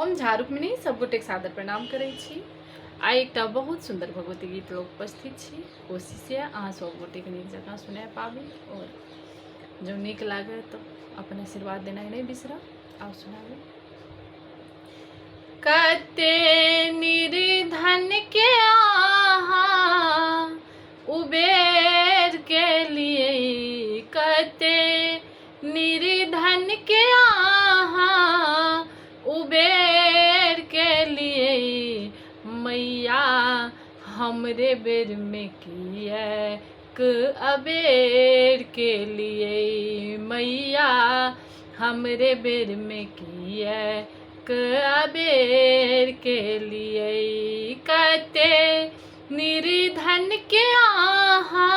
हम झा रुक्मिणी सब गोटेक सादर प्रणाम करै छी। आइ एकटा बहुत सुंदर भगवती गीत लोग उपस्थित छी। कोशिश है अहाँ सब गोटेक नीक जकाँ सुना पाबी और जो नीक लागे तो अपन आशीर्वाद देना नहीं बिसरब। आओ सुनाबी। कते निर्धन के आहा उबेर के लिए, कते निर्धन के आहा उबेर के लिए, मैया हमरे बेर में किए क अबेर के लिए, मैया हमरे बेर में किए क अबेर के लिए। कते निर्धन के आहा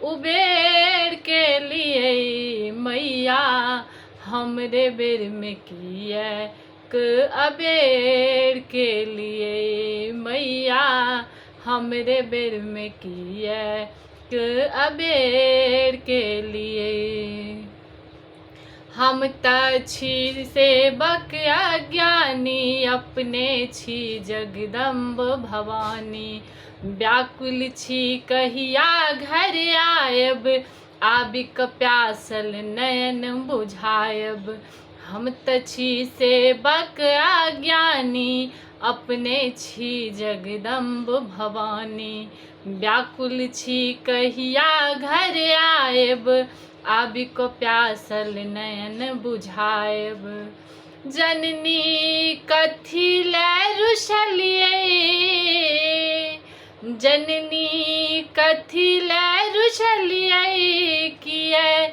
उबेर के लिए, मैया हमरे बेर में किए क अबेर के लिए, मैया हमरे बेर में किए क अबेर के लिए। हम त छी सेवक अज्ञानी, अपने छी जगदम्ब भवानी, व्याकुल छी कहिया घर आयब, आबिक प्यासल नयन बुझायब। हम त छी सेवक अज्ञानी, अपने छी जगदम्ब भवानी, व्याकुल छी कहिया घर आयब, आबिक प्यासल नयन बुझायब। जननी कथी लै रुसलियै, जननी कथी लै रुसलियै, किए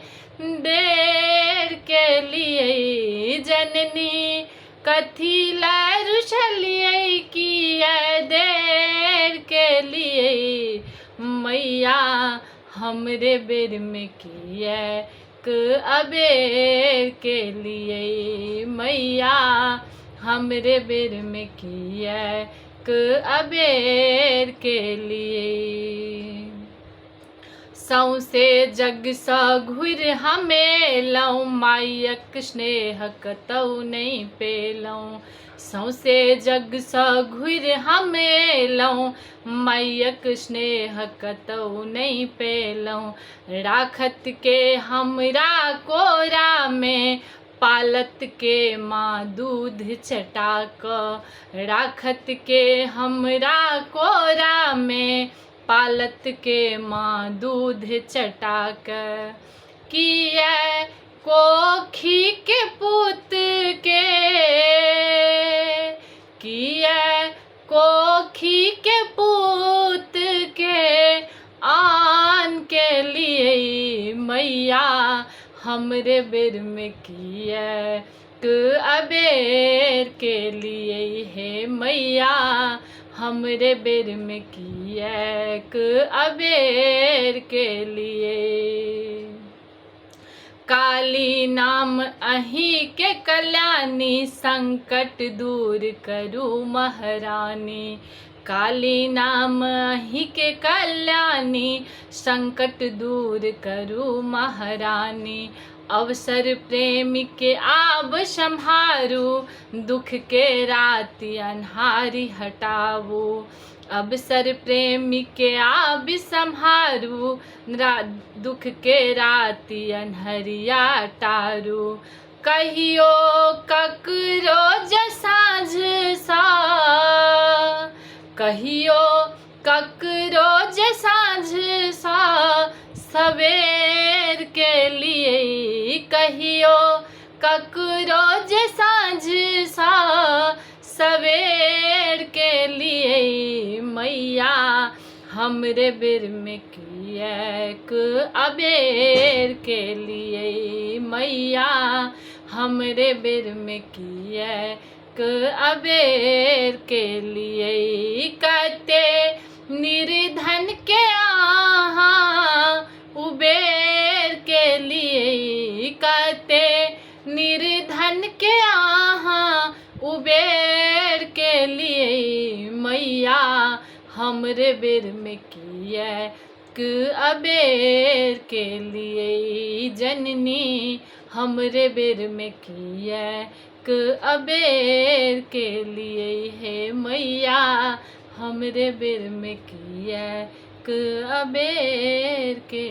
देर के लिए, जननी कथी लै रुसलियै, किए देर के लिए, मैया हमरे बेर में किए क अबेर के लिए, मैया हमरे बेर में किए क अबेर के लिए। सौसे जग स घुर हमेलौं, मायक स्नेह कतौ नहीं पेलौं, सौसे जग स घुर हमेलौं, मायक स्नेह कतौ नहीं पेलौं। राखत के हमरा कोरा में, पालत के माँ दूध चटाक, राखत के हमरा कोरा में, पालत के माँ दूध चटाक। किए कोखी के पूत के, किए कोखी के पूत के आन के लिए, मैया हमरे बेर में किए क अबेर के लिए, हे मैया हमरे बेर में किए क अबेर के लिए। काली नाम अहीं के कल्याणी, संकट दूर करू महारानी, काली नाम अहीं के कल्याणी, संकट दूर करू महारानी। अवसर प्रेमी के आब संहारू, दुख के राति अन्हारी हटावू, अवसर प्रेमी के आब संहारू, दुख के राति अन्हरिया टारू। कहियो ककरो जे साँझ सा, कहियो ककरो जे साँझ सा सवेर के लिए, कहियो ककरो जे साँझ सा सवेर के लिए, मैया हमरे बेर में किए क अबेर के लिए, मैया हमरे बेर में किए क अबेर के लिए। कते निर्धन के आहा उबेर के लिए, कते निर्धन के आहा उबेर के लिए, मैया हमरे बेर में किए क अबेर के लिए, जननी हमरे बेर में किए क अबेर के लिए है मैया हमरे बेर में किया क अबेर के